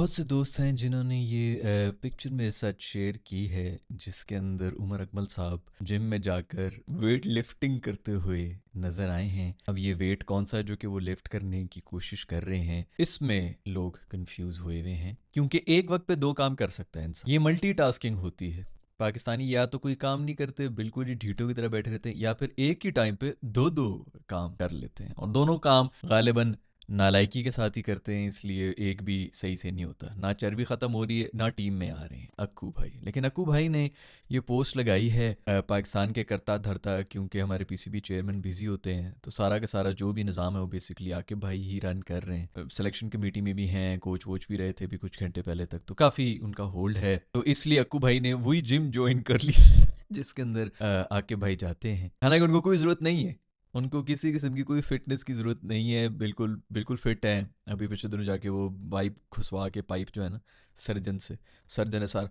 बहुत से दोस्त हैं जिन्होंने ये पिक्चर मेरे साथ शेयर की है जिसके अंदर उमर अकमल साहब जिम में जाकर वेट लिफ्टिंग करते हुए नज़र आए हैं। अब ये वेट कौन सा है जो कि वो लिफ्ट करने की कोशिश कर रहे हैं, इसमें लोग कंफ्यूज हुए हैं क्योंकि एक वक्त पे दो काम कर सकता है इंसान। ये मल्टीटास्किंग होती है। पाकिस्तानी या तो कोई काम नहीं करते, बिल्कुल ही ढीठों की तरह बैठे रहते हैं, या फिर एक ही टाइम पे दो दो काम कर लेते हैं और दोनों काम गालिबन नालायकी के साथ ही करते हैं, इसलिए एक भी सही से नहीं होता। ना चर्बी ख़त्म हो रही है ना टीम में आ रहे हैं अक्कू भाई। लेकिन अक्कू भाई ने ये पोस्ट लगाई है पाकिस्तान के करता धरता, क्योंकि हमारे पीसीबी चेयरमैन बिजी होते हैं तो सारा का सारा जो भी निज़ाम है वो बेसिकली आकिब भाई ही रन कर रहे हैं। सिलेक्शन कमेटी में भी हैं, कोच वोच भी रहे थे भी कुछ घंटे पहले तक, तो काफ़ी उनका होल्ड है। तो इसलिए अक्कू भाई ने वही जिम ज्वाइन कर ली जिसके अंदर आकिब भाई जाते हैं। हालांकि उनको कोई ज़रूरत नहीं है, उनको किसी किस्म की कोई फ़िटनेस की ज़रूरत नहीं है, बिल्कुल बिल्कुल फ़िट हैं। अभी पिछले दिनों जाके वो पाइप खुशवा के, पाइप जो है ना सर्जन ने सार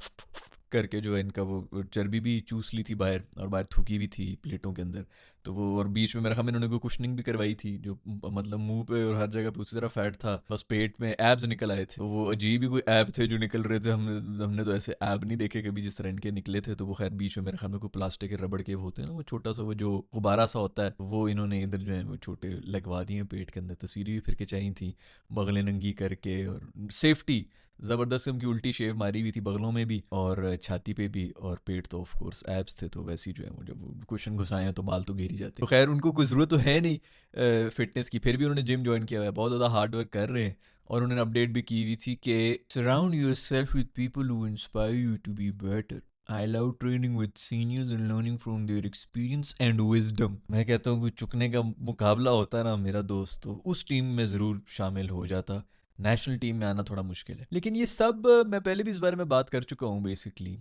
करके जो है इनका वो चर्बी भी चूस ली थी बाहर, और बाहर थूकी भी थी प्लेटों के अंदर। तो वो और बीच में मेरा ख्याल में इन्होंने कोई कुशनिंग भी करवाई थी, जो मतलब मुंह पे और हर जगह पे उसी तरह फैट था, बस पेट में एब्स निकल आए थे। तो वो अजीब ही कोई ऐब थे जो निकल रहे थे। हमने तो ऐसे ऐब नहीं देखे कभी जिस तरह इनके निकले थे। तो वो खैर बीच में मेरे ख्याल में कोई प्लास्टिक के रबड़ के होते हैं ना, वो छोटा सा वो जो गुब्बारा सा होता है, वो इन्होंने इधर जो है वो छोटे लगवा दिए पेट के अंदर। तस्वीरें भी फिर के चाहिए थी, बगलें नंगी करके, और सेफ्टी ज़बरदस्त किस्म की उल्टी शेव मारी हुई थी बगलों में भी और छाती पे भी, और पेट तो ऑफ कोर्स एब्स थे। तो वैसे ही जो है वो जब कुशन घुसाए हैं तो बाल तो गिर ही जाते हैं। तो खैर उनको कोई ज़रूरत तो है नहीं फिटनेस की, फिर भी उन्होंने जिम ज्वाइन किया हुआ है, बहुत ज़्यादा हार्ड वर्क कर रहे हैं। और उन्होंने अपडेट भी की हुई थी कि surround yourself with people who inspire you to be better. I love training with seniors and learning from their experience and wisdom. मैं कहता हूँ कि चुकने का मुकाबला होता है ना मेरा दोस्त, तो उस टीम में ज़रूर शामिल हो जाता। नेशनल टीम में आना थोड़ा मुश्किल है। लेकिन ये सब मैं पहले भी इस बारे में बात कर चुका हूँ बेसिकली।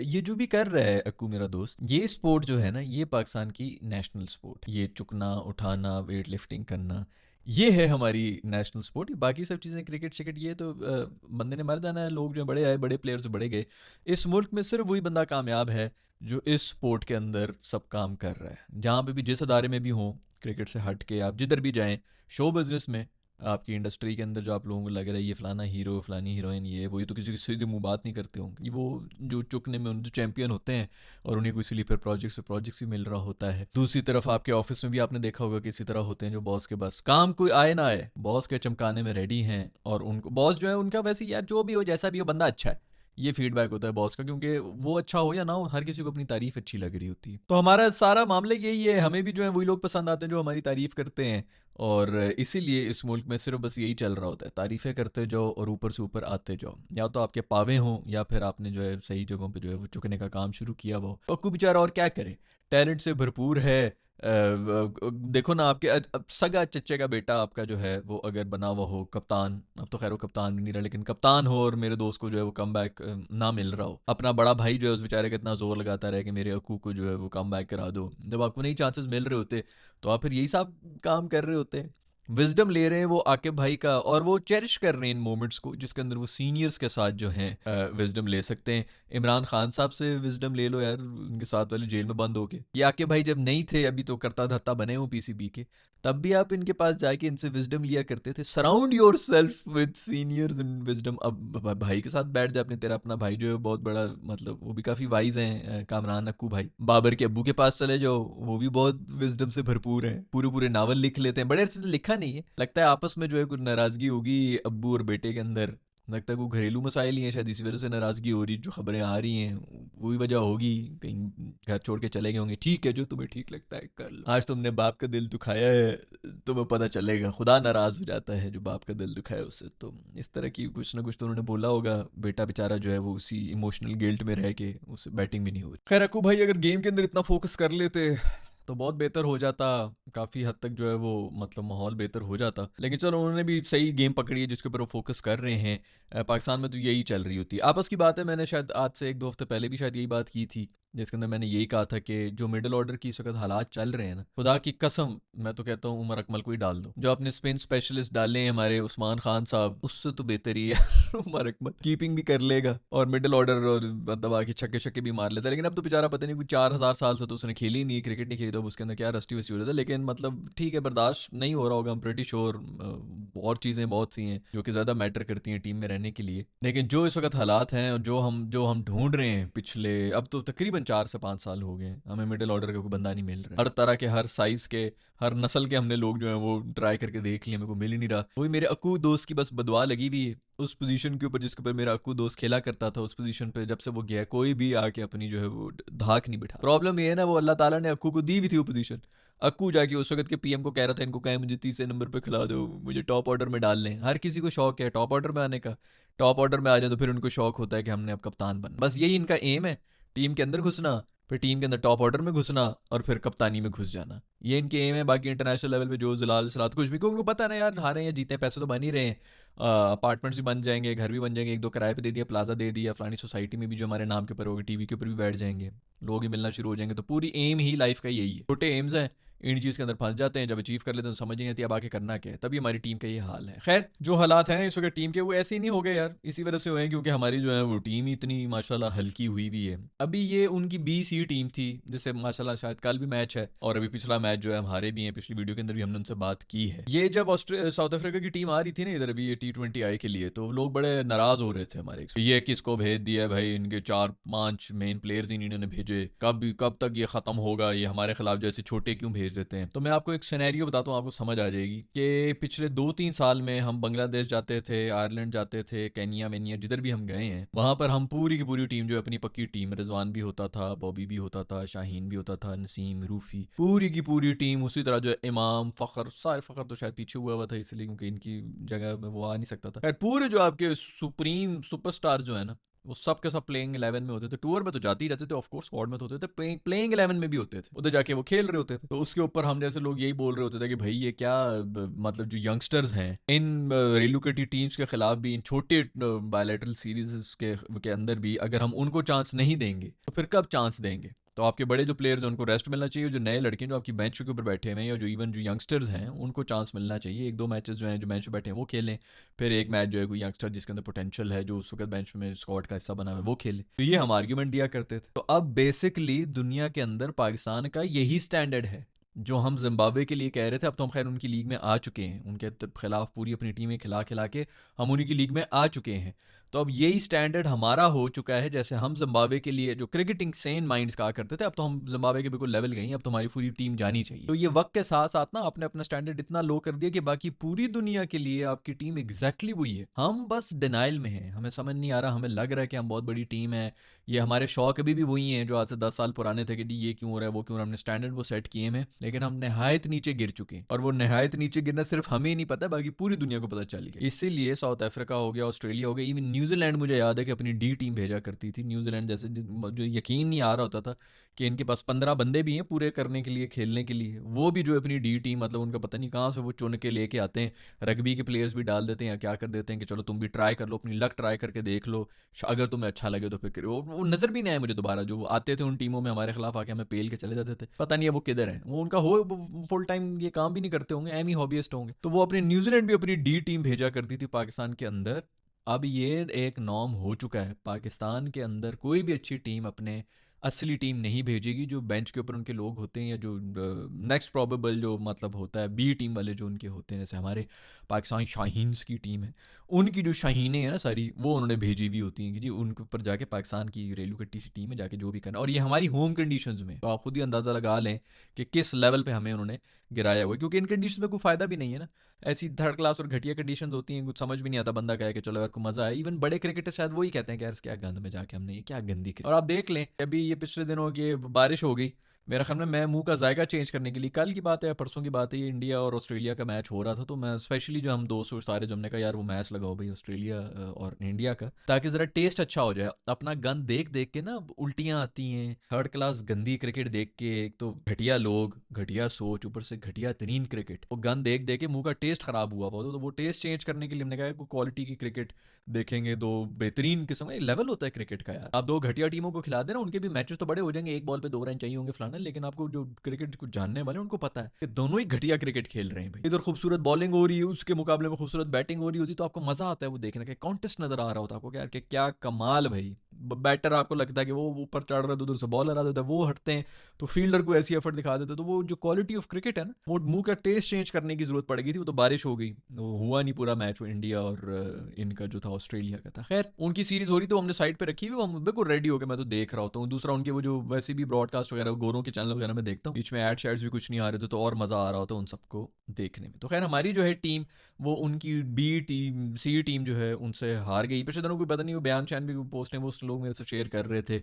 ये जो भी कर रहा है अक्कू मेरा दोस्त, ये स्पोर्ट जो है ना, ये पाकिस्तान की नेशनल स्पोर्ट। ये चुकना उठाना, वेट लिफ्टिंग करना, ये है हमारी नेशनल स्पोर्ट। बाकी सब चीज़ें क्रिकेट शिकेट ये तो बंदे ने मर जाना है। लोग जो बड़े आए, बड़े प्लेयर्स बड़े गए। इस मुल्क में सिर्फ वही बंदा कामयाब है जो इस स्पोर्ट के अंदर सब काम कर रहा है। जहाँ पे भी, जिस अदारे में भी हों, क्रिकेट से हट के आप जिधर भी जाएं, शो बिजनेस में, आपकी इंडस्ट्री के अंदर जो आप लोगों को लग रहा है ये फलाना हीरो फलानी हीरोइन, ये वही तो किसी से मुंह बात नहीं करते होंगे। वो जो चुकने में जो चैंपियन होते हैं और उन्हीं को इसीलिए फिर प्रोजेक्ट्स भी मिल रहा होता है। दूसरी तरफ आपके ऑफिस में भी आपने देखा होगा कि इसी तरह होते हैं जो बॉस के बस काम कोई आए ना आए, बॉस के चमकाने में रेडी हैं। और उनको बॉस जो है उनका वैसे यार जो भी हो जैसा भी हो बंदा अच्छा है, ये फीडबैक होता है बॉस का, क्योंकि वो अच्छा हो या ना हो हर किसी को अपनी तारीफ अच्छी लग रही होती है। तो हमारा सारा मामले यही है, हमें भी जो है वही लोग पसंद आते हैं जो हमारी तारीफ करते हैं। और इसीलिए इस मुल्क में सिर्फ बस यही चल रहा होता है, तारीफ़ें करते जाओ और ऊपर से ऊपर आते जाओ। या तो आपके पावे हों या फिर आपने जो है सही जगहों पे जो है वो चुकने का काम शुरू किया वो। पक्कू बेचारा और क्या करे, टैलेंट से भरपूर है। देखो ना आपके अब सगा चच्चे का बेटा आपका जो है वो अगर बना हुआ हो कप्तान, अब तो खैर वो कप्तान भी नहीं रहा, लेकिन कप्तान हो और मेरे दोस्त को जो है वो कम बैक ना मिल रहा हो, अपना बड़ा भाई जो है उस बेचारे का इतना जोर लगाता रहे कि मेरे अक्कू को जो है वो कम बैक करा दो, जब आपको नहीं चांसेस मिल रहे होते तो आप फिर यही सब काम कर रहे होते हैं। विजडम ले रहे हैं वो आकिब भाई का, और वो चेरिश कर रहे हैं इन मोमेंट्स को जिसके अंदर वो सीनियर्स के साथ जो हैं विजडम ले सकते हैं। इमरान खान साहब से विजडम ले लो यार, उनके साथ वाले जेल में बंद होके। ये आकिब भाई जब नहीं थे, अभी तो करता धत्ता बने हो पीसीबी के, तब भी आप इनके पास जाके इनसे विजडम लिया करते थे। Surround yourself with seniors in wisdom. अब भाई के साथ बैठ जा अपने, तेरा अपना भाई जो है बहुत बड़ा, मतलब वो भी काफ़ी वाइज हैं, कामरान अक्कू भाई। बाबर के अब्बू के पास चले जाओ, वो भी बहुत विजडम से भरपूर हैं, पूरे पूरे नावल लिख लेते हैं। बड़े अरसे से लिखा नहीं है, लगता है आपस में जो है कुछ नाराज़गी होगी अब्बू और बेटे के अंदर। लगता है कोई घरेलू मसाइल ही हैं शायद, इसी वजह से नाराज़गी हो रही, जो खबरें आ रही हैं वही वजह होगी। कहीं घर छोड़ के चले गए होंगे। ठीक है, जो तुम्हें ठीक लगता है कर लो। आज तुमने बाप का दिल दुखाया है, तुम्हें पता चलेगा, खुदा नाराज़ हो जाता है जो बाप का दिल दुखाया उससे। तो इस तरह की कुछ ना कुछ तो उन्होंने बोला होगा। बेटा बेचारा जो है वो उसी इमोशनल गिल्ट में रह के उससे बैटिंग भी नहीं हो रही। खैर अक्कू भाई अगर गेम के अंदर इतना फोकस कर लेते तो बहुत बेहतर हो जाता, काफ़ी हद तक जो है वो मतलब माहौल बेहतर हो जाता। लेकिन चलो उन्होंने भी सही गेम पकड़ी है जिसके ऊपर वो फोकस कर रहे हैं। पाकिस्तान में तो यही चल रही होती है। आपस की बात है, मैंने शायद आज से एक दो हफ्ते पहले भी शायद यही बात की थी, जिसके अंदर मैंने यही कहा था कि जो मिडिल ऑर्डर की इस वक्त हालात चल रहे हैं ना, खुदा की कसम मैं तो कहता हूँ उमर अकमल को ही डाल दो। जो आपने स्पिन स्पेशलिस्ट डाले हैं हमारे उस्मान खान साहब, उससे तो बेहतर ही है उमर अकमल। कीपिंग भी कर लेगा और मिडिल ऑर्डर और मतलब आके छक्के छक्के भी मार लेता है। लेकिन अब तो बेचारा पता नहीं कोई 4,000 साल से तो उसने खेली नहीं, क्रिकेट नहीं खेली, तो उसके अंदर क्या रस्टी वस्टी हो जाता है। लेकिन मतलब ठीक है, बर्दाश्त नहीं हो रहा होगा, हम प्रेटी श्योर। और चीज़ें बहुत सी हैं जो कि ज़्यादा मैटर करती हैं टीम में रहने रहने के लिए। लेकिन जो इस वक्त हालात हैं और जो हम ढूंढ रहे हैं पिछले, अब तो तकरीबन 4 से 5 साल हो गए, हमें मिडिल ऑर्डर का कोई बंदा नहीं मिल रहा। हर तरह के, हर साइज के, हर नस्ल के हमने लोग जो हैं वो ट्राई करके देख लिए, मेरे को मिल ही नहीं रहा। वही मेरे अक्कू दोस्त की बस बदवा लगी हुई है उस पोजीशन के ऊपर जिसके ऊपर मेरा अक्कू दोस्त खेला करता था। उस पोजीशन पे जब से वो गया, कोई भी आके अपनी जो है वो धाक नहीं बिठा। प्रॉब्लम ये है ना, वो अल्लाह ताला ने अक्कू को दी हुई थी वो पोजीशन। अक्कू जाके उस वक्त के पीएम को कह रहा था, इनको कहें मुझे 30 नंबर पे खिला दो, मुझे टॉप ऑर्डर में डाल लें। हर किसी को शौक है टॉप ऑर्डर में आने का। टॉप ऑर्डर में आ जाए तो फिर उनको शौक होता है कि हमने अब कप्तान बनना। बस यही इनका एम है, टीम के अंदर घुसना, फिर टीम के अंदर टॉप ऑर्डर में घुसना और फिर कप्तानी में घुस जाना। ये इनके एम है। बाकी इंटरनेशनल लेवल पे जो जलाल सलात कुछ भी, क्योंकि उनको पता है ना यार, हारे हैं जीते हैं, पैसे तो बन ही रहे हैं। अपार्टमेंट्स भी बन जाएंगे, घर भी बन जाएंगे, एक दो किराए पे दे दिया, प्लाजा दे दिया, फलानी सोसाइटी में भी जो हमारे नाम के ऊपर होगी, टीवी के ऊपर भी बैठ जाएंगे, लोग ही मिलना शुरू हो जाएंगे। तो पूरी एम ही लाइफ का यही है। छोटे एम्स हैं, इन चीज़ के अंदर फंस जाते हैं, जब अचीव कर लेते हैं तो समझ नहीं आती अब आके करना क्या है। तभी हमारी टीम का ये हाल है। खैर, जो हालात हैं इस वक्त टीम के, वो ऐसे ही नहीं हो गए यार, इसी वजह से हुए हैं क्योंकि हमारी जो है वो टीम ही इतनी माशाल्लाह हल्की हुई हुई है। अभी ये उनकी BC टीम थी जिससे माशाल्लाह शायद कल भी मैच है, और अभी पिछला मैच जो है हमारे भी हैं, पिछली वीडियो के अंदर भी हमने उनसे बात की है। ये जब साउथ अफ्रीका की टीम आ रही थी ना इधर, अभी ये T20 आई के लिए, तो लोग बड़े नाराज हो रहे थे हमारे, ये किसको भेज दिया है भाई, इनके 4-5 मेन प्लेयर्स ही इन्होंने भेजे, कब तक ये खत्म होगा, ये हमारे खिलाफ जैसे छोटे क्यों भेज देते हैं। तो मैं आपको एक सिनेरियो बताता हूँ, आपको समझ आ जाएगी कि पिछले 2-3 साल में हम बांग्लादेश जाते थे, आयरलैंड जाते थे, केनिया वेनिया, जिधर भी हम गए हैं वहां पर हम पूरी की पूरी टीम जो है अपनी पक्की टीम, रिजवान भी होता था, बॉबी भी होता था, शाहीन भी होता था, नसीम, रूफी, पूरी की पूरी टीम। उसी तरह जो है इमाम, फ़खर, सारे फ़खर तो शायद पीछे हुआ था इसलिए क्योंकि इनकी जगह में वो आ नहीं सकता था। पूरे जो आपके सुप्रीम सुपरस्टार जो है ना, वो सब के सब प्लेइंग 11 में होते थे। टूर में तो जाते ही रहते थे, ऑफकोर्स स्क्वाड में तो होते थे, प्लेइंग 11 में भी होते थे, उधर जाके वो खेल रहे होते थे। तो उसके ऊपर हम जैसे लोग यही बोल रहे होते थे कि भाई ये क्या मतलब जो यंगस्टर्स हैं इन रेलुकेटेड टीम्स के खिलाफ भी, इन छोटे बायलैटरल सीरीज के अंदर भी अगर हम उनको चांस नहीं देंगे तो फिर कब चांस देंगे। तो आपके बड़े जो प्लेयर्स हैं उनको रेस्ट मिलना चाहिए, जो नए लड़के जो आपकी बेंच के ऊपर बैठे हुए हैं या जो इवन जो यंगस्टर्स हैं उनको चांस मिलना चाहिए। 1-2 मैचेस जो हैं जो बेंच पे बैठे हैं वो खेलें, फिर एक मैच जो है कोई यंगस्टर जिसके अंदर पोटेंशियल है, जो उस वक्त बेंच में स्क्वाड का हिस्सा बना हुआ है, वो खेले। तो ये हम आर्ग्यूमेंट दिया करते थे। तो अब बेसिकली दुनिया के अंदर पाकिस्तान का यही स्टैंडर्ड है जो हम जिम्बाब्वे के लिए कह रहे थे। अब तो हम खैर उनकी लीग में आ चुके हैं, उनके खिलाफ पूरी अपनी टीमें खिला खिला के हम उन्हीं की लीग में आ चुके हैं। तो अब यही स्टैंडर्ड हमारा हो चुका है, जैसे हम जिम्बाब्वे के लिए जो क्रिकेटिंग सेन माइंड्स कहा करते थे, अब तो हम जिम्बाब्वे के बिल्कुल लेवल गए हैं, अब तो हमारी पूरी टीम जानी चाहिए। तो ये वक्त के साथ साथ ना आपने अपना स्टैंडर्ड इतना लो कर दिया कि बाकी पूरी दुनिया के लिए आपकी टीम एग्जैक्टली वही है। हम बस डिनाइल में हैं, हमें समझ नहीं आ रहा, हमें लग रहा है कि हम बहुत बड़ी टीम है, ये हमारे शौक अभी भी वही हैं जो आज से 10 साल पुराने थे कि जी ये क्यों हो रहा है वो क्यों हो रहा है। हमने स्टैंडर्ड वो सेट किए हैं लेकिन हम नहायत नीचे गिर चुके हैं, और वो नहायत नीचे गिरना सिर्फ हमें ही नहीं पता, बाकी पूरी दुनिया को पता चल गया। इसीलिए साउथ अफ्रीका हो गया, ऑस्ट्रेलिया हो गया, इवन न्यूजीलैंड मुझे याद है कि अपनी डी टीम भेजा करती थी। न्यूजीलैंड जैसे जो यकीन नहीं आ रहा होता था कि इनके पास 15 बंदे भी हैं पूरे करने के लिए, खेलने के लिए, वो भी जो अपनी डी टीम मतलब उनका पता नहीं कहाँ से वो चुन के लेके आते हैं। रग्बी के प्लेयर्स भी डाल देते हैं या क्या कर देते हैं कि चलो तुम भी ट्राई कर लो, अपनी लक ट्राई करके देख लो, अगर तुम्हें अच्छा लगे तो फिर करो। वो नजर भी नहीं आए मुझे दोबारा, जो आते थे उन टीमों में हमारे खिलाफ आके हमें पेल के चले जाते थे। पता नहीं है वो किधर है, वो उनका हो फुल टाइम ये काम भी नहीं करते होंगे, एम ही हॉबीस्ट होंगे। तो वो अपनी न्यूजीलैंड भी अपनी डी टीम भेजा करती थी पाकिस्तान के अंदर। अब ये एक नॉर्म हो चुका है, पाकिस्तान के अंदर कोई भी अच्छी टीम अपने असली टीम नहीं भेजेगी, जो बेंच के ऊपर उनके लोग होते हैं या जो नेक्स्ट प्रोबेबल जो मतलब होता है बी टीम वाले जो उनके होते हैं, जैसे हमारे पाकिस्तान शाहीन्स की टीम है, उनकी जो शाहीनें हैं ना सारी, वो उन्होंने भेजी हुई होती हैं कि जी उनके ऊपर जाके पाकिस्तान की रेलू कट्टी सी टीम है जाके जो भी करना, और ये हमारी होम कंडीशंस में। तो आप खुद ही अंदाज़ा लगा लें कि किस लेवल पे हमें उन्होंने गिराया हुआ है, क्योंकि इन कंडीशन में कोई फ़ायदा भी नहीं है ना। ऐसी थर्ड क्लास और घटिया कंडीशंस होती हैं, कुछ समझ भी नहीं आता, बंदा कहे कि चलो यार को मज़ा आया। इवन बड़े क्रिकेटर शायद वही कहते हैं कि यार क्या गंद में जाके हमने ये क्या गंदी और आप देख लें अभी ये पिछले दिनों की बारिश हो गई, मेरा ख्याल में मैं मुंह का जायका चेंज करने के लिए, कल की बात है परसों की बात है, ये इंडिया और ऑस्ट्रेलिया का मैच हो रहा था, तो मैं स्पेशली जो हम दोस्त सारे जो हमने कहा यार वो मैच लगाओ भाई ऑस्ट्रेलिया और इंडिया का, ताकि ज़रा टेस्ट अच्छा हो जाए। अपना गंद देख देख के ना उल्टियाँ आती हैं, थर्ड क्लास गंदी क्रिकेट देख के, एक तो घटिया लोग, घटिया सोच, ऊपर से घटिया तरीन क्रिकेट, वो गंद देख देख के मुंह का टेस्ट खराब हुआ हुआ, तो वो टेस्ट चेंज करने के लिए हमने कहा क्वालिटी की क्रिकेट देखेंगे, दो बेहतरीन किस्म का लेवल होता है क्रिकेट का यार। आप दो घटिया टीमों को खिला देना, उनके भी मैचेस तो बड़े हो जाएंगे, एक बॉल पे 2 रन चाहिए होंगे फलाना, लेकिन आपको जो क्रिकेट को जानने वाले उनको पता है कि दोनों ही घटिया क्रिकेट खेल रहे हैं भाई। इधर खूबसूरत बॉलिंग हो रही है, उसके मुकाबले में खूबसूरत बैटिंग हो रही होती, तो आपको मजा आता है वो देखने का, कॉन्टेस्ट नजर आ रहा होता है आपको यार कि क्या कमाल भाई, बैटर आपको लगता है कि वो ऊपर चढ़ रहा है तो उधर से बॉलर आ जाता है, वो हटते हैं तो फील्डर को ऐसी एफर्ट दिखा देते हैं। तो वो जो क्वालिटी ऑफ क्रिकेट है ना, वो मुंह का टेस्ट चेंज करने की जरूरत पड़ गई थी। वो तो बारिश हो गई, वो हुआ नहीं पूरा मैच, वो इंडिया और इनका जो था ऑस्ट्रेलिया का था। खैर उनकी सीरीज हो रही तो हमने साइड पे रखी हुई, हम बिल्कुल रेडी हो गए, मैं तो देख रहा होता हूँ। दूसरा उनके वो जो वैसे भी ब्रॉडकास्ट वगैरह गोरों के चैनल वगैरह में देखता हूँ, बीच में एड शेड्स भी कुछ नहीं आ रहे थे, तो और मज़ा आ रहा होता उन सबको देखने में। तो खैर हमारी जो है टीम, वो उनकी बी टीम सी टीम जो है उनसे हार गई। पिछले दिनों कोई पता नहीं, वो बयान शैन भी पोस्ट है, वो लोग मेरे से शेयर कर रहे थे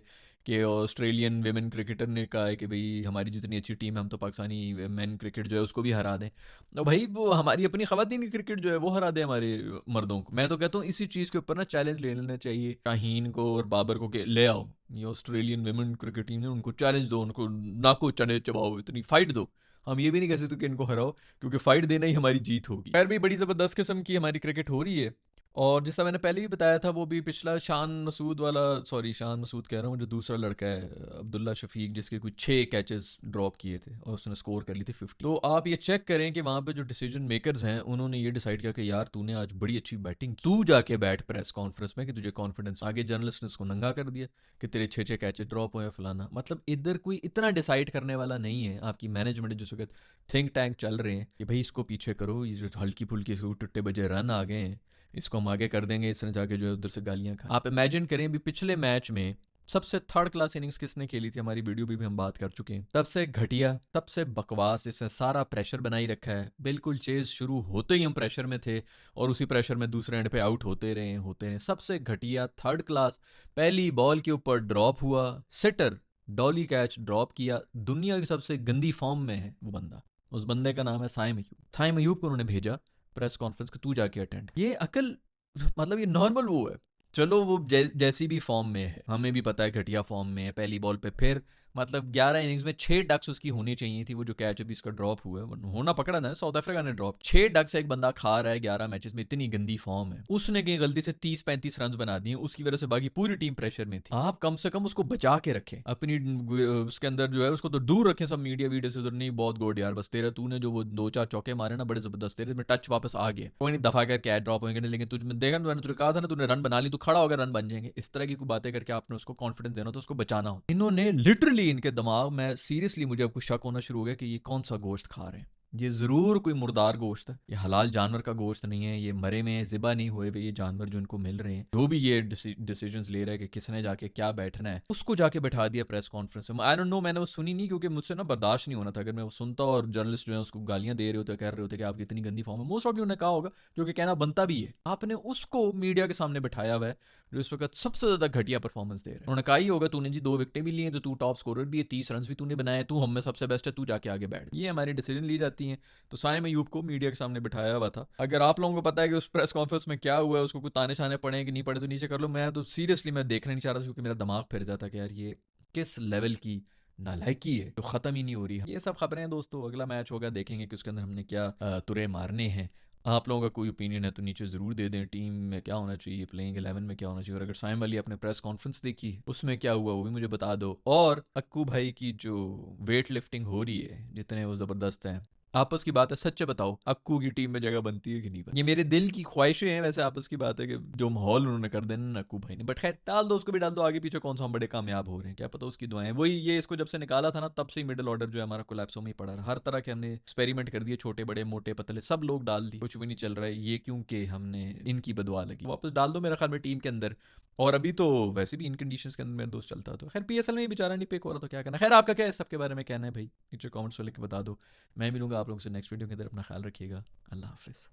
कि ऑस्ट्रेलियन विमेन क्रिकेटर ने कहा है कि भाई हमारी जितनी अच्छी टीम है हम तो पाकिस्तानी मेन क्रिकेट जो है उसको भी हरा दें। तो भाई वो हमारी अपनी खवातीन की क्रिकेट जो है वो हरा दे हमारे मर्दों को। मैं तो कहता हूँ इसी चीज़ के ऊपर ना चैलेंज ले लेना चाहिए शाहीन को और बाबर को, कि ले आओ ये ऑस्ट्रेलियन विमेन क्रिकेट टीम है, उनको चैलेंज दो, उनको नाको चने चबाओ, इतनी फाइट दो। हम ये भी नहीं कह सकते कि इनको हराओ, क्योंकि फाइट देना ही हमारी जीत होगी। खैर भी बड़ी ज़बरदस्त किस्म की हमारी क्रिकेट हो रही है। और जैसा मैंने पहले भी बताया था, वो भी पिछला शान मसूद वाला, सॉरी शान मसूद कह रहा हूँ, जो दूसरा लड़का है अब्दुल्ला शफीक, जिसके कुछ 6 कैचेस ड्रॉप किए थे और उसने स्कोर कर ली थी 50। तो आप ये चेक करें कि वहाँ पे जो डिसीजन मेकर्स हैं उन्होंने ये डिसाइड किया कि यार तूने आज बड़ी अच्छी बैटिंग की, तू जाके बैठ प्रेस कॉन्फ्रेंस में कि तुझे कॉन्फिडेंस। आगे जर्नलिस्ट ने उसको नंगा कर दिया कि तेरे 6 कैचेस ड्रॉप हुए फलाना। मतलब इधर कोई इतना डिसाइड करने वाला नहीं है। आपकी मैनेजमेंट जिस वक्त थिंक टैंक चल रहे हैं कि भाई इसको पीछे करो, ये जो हल्की फुल्की इसको टुट्टे बजे रन आ गए हैं, इसको हम आगे कर देंगे, इसने जाके जो है उधर से गालियां खा। आप इमेजिन करें अभी पिछले मैच में सबसे थर्ड क्लास इनिंग्स किसने खेली थी, हमारी वीडियो भी हम बात कर चुके हैं। तब से घटिया, तब से बकवास, इसने सारा प्रेशर बनाई रखा है। बिल्कुल चेज शुरू होते ही हम प्रेशर में थे और उसी प्रेशर में दूसरे एंड पे आउट होते रहे। सबसे घटिया, थर्ड क्लास। पहली बॉल के ऊपर ड्रॉप हुआ, सिटर डॉली कैच ड्रॉप किया। दुनिया की सबसे गंदी फॉर्म में है वो बंदा। उस बंदे का नाम है साइम अयूब। साइम अयूब को उन्होंने भेजा प्रेस कॉन्फ्रेंस कि तू जाके अटेंड। ये अकल, मतलब ये नॉर्मल वो है। चलो वो जैसी भी फॉर्म में है, हमें भी पता है घटिया फॉर्म में है। पहली बॉल पे फिर मतलब 11 इनिंग्स में 6 डक्स उसकी होनी चाहिए थी। वो जो कैच अभी इसका ड्रॉप हुआ है, होना पकड़ा ना, साउथ अफ्रीका ने ड्रॉप। 6 डक्स एक बंदा खा रहा है 11 मैचेस में, इतनी गंदी फॉर्म है। उसने कहीं गलती से 30-35 रन बना दिए, उसकी वजह से बाकी पूरी टीम प्रेशर में थी। आप कम से कम उसको बचा के रखें अपनी उसके अंदर जो है, उसको तो दूर रखें सब मीडिया वीडियो से। उधर नहीं, बहुत गुड यार, बस तेरा तूने जो वो 2-4 चौके मारे ना बड़े जबरदस्त, तेरे में टच वापस आ गया, कोई नहीं दफा कर कैच ड्रॉप होंगे नहीं, लेकिन तुझे देखा मैंने तुझे कहा था ना, तूने रन बना ली, तू खड़ा होकर रन बन जाएंगे। इस तरह की कोई बातें करके आपने उसको कॉन्फिडेंस देना, तो उसको बचाना हो। इन्होंने लिटरली, इनके दिमाग में सीरियसली मुझे अब कुछ शक होना शुरू हो गया कि ये कौन सा गोश्त खा रहे हैं। ये ज़रूर कोई मुर्दार गोश्त है, ये हलाल जानवर का गोश्त नहीं है, ये मरे में ज़िबा नहीं हुए हुए ये जानवर जो इनको मिल रहे हैं। जो भी ये डिसीजंस ले रहा है कि किसने जाके क्या बैठना है, उसको जाके बैठा दिया प्रेस कॉन्फ्रेंस में। आई डोंट नो, मैंने वो सुनी नहीं, क्योंकि मुझसे ना बर्दाश्त नहीं होना था। अगर मैं वो सुनता और जर्नलिस्ट जो है उसको गालियां दे रहे होते, कह रहे होते कि आपकी इतनी गंदी फॉर्म है, मोस्ट ऑफ उन्होंने कहा होगा, जो कि कहना बनता भी है। आपने उसको मीडिया के सामने बैठाया हुआ है जो इस वक्त सबसे ज्यादा घटिया परफॉर्मेंस दे रहा है। उन्होंने कहा ही होगा तूने जी 2 विकेटें भी ली हैं, तो तू टॉप स्कोरर भी है, 30 रन भी तूने बनाए, तू हम में सबसे बेस्ट है, तू जाके आगे बैठ। ये हमारी डिसीजन ली जाती है। तो साइम अयूब को मीडिया के सामने बिठाया हुआ था। अगर आप लोगों को पता है कि उस प्रेस कॉन्फ्रेंस में क्या हुआ है, उसको कोई ताने शाने पड़े कि नहीं पड़े, तो नीचे कर लो। मैं तो सीरियसली मैं देखना नहीं चाह रहा था, क्योंकि मेरा दिमाग फिर जाता कि यार ये किस लेवल की नालायकी है जो ख़त्म ही नहीं हो रही। ये सब खबरें हैं दोस्तों, अगला मैच होगा, देखेंगे कि उसके अंदर हमने क्या तुरे मारने हैं। आप लोगों का कोई ओपिनियन है तो नीचे ज़रूर दे दें। टीम में क्या होना चाहिए, प्लेइंग 11 में क्या होना चाहिए, और अगर साइम अली अपने प्रेस कॉन्फ्रेंस देखी उसमें क्या हुआ वो भी मुझे बता दो। और अक्कू भाई की जो वेट लिफ्टिंग हो रही है, जितने वो ज़बरदस्त हैं, आपस की बात है, सच्चे बताओ अक्कू की टीम में जगह बनती है कि नहीं बनती? ये मेरे दिल की ख्वाहिशें हैं, वैसे आपस की बात है कि जो माहौल उन्होंने कर देना ना अक्कू भाई ने। बट खैर डाल दो, उसको भी डाल दो, आगे पीछे कौन सा हम बड़े कामयाब हो रहे हैं क्या पता, उसकी दुआएं। वही ये इसको जब से निकाला था ना, तब से ही मिडिल ऑर्डर जो है हमारा कोलैप्स में ही पड़ा रहा। हर तरह के हमने एक्सपेरिमेंट कर दिए, छोटे बड़े मोटे पतले सब लोग डाल दिए, कुछ भी नहीं चल रहा है। ये क्योंकि हमने इनकी बदवा लगी। वापस डाल दो मेरे ख्याल में टीम के अंदर। और अभी तो वैसे भी इन कंडीशंस के अंदर मेरा दोस्त चलता है, तो खैर पीएसएल में ही बेचारा नहीं पिक हो रहा, तो क्या करना। खैर आपका क्या है सबके बारे में कहना है भाई, नीचे कमेंट्स में लिख के बता दो। मैं मिलूंगा आप लोगों से नेक्स्ट वीडियो के अंदर। अपना ख्याल रखिएगा। अल्लाह हाफिज़।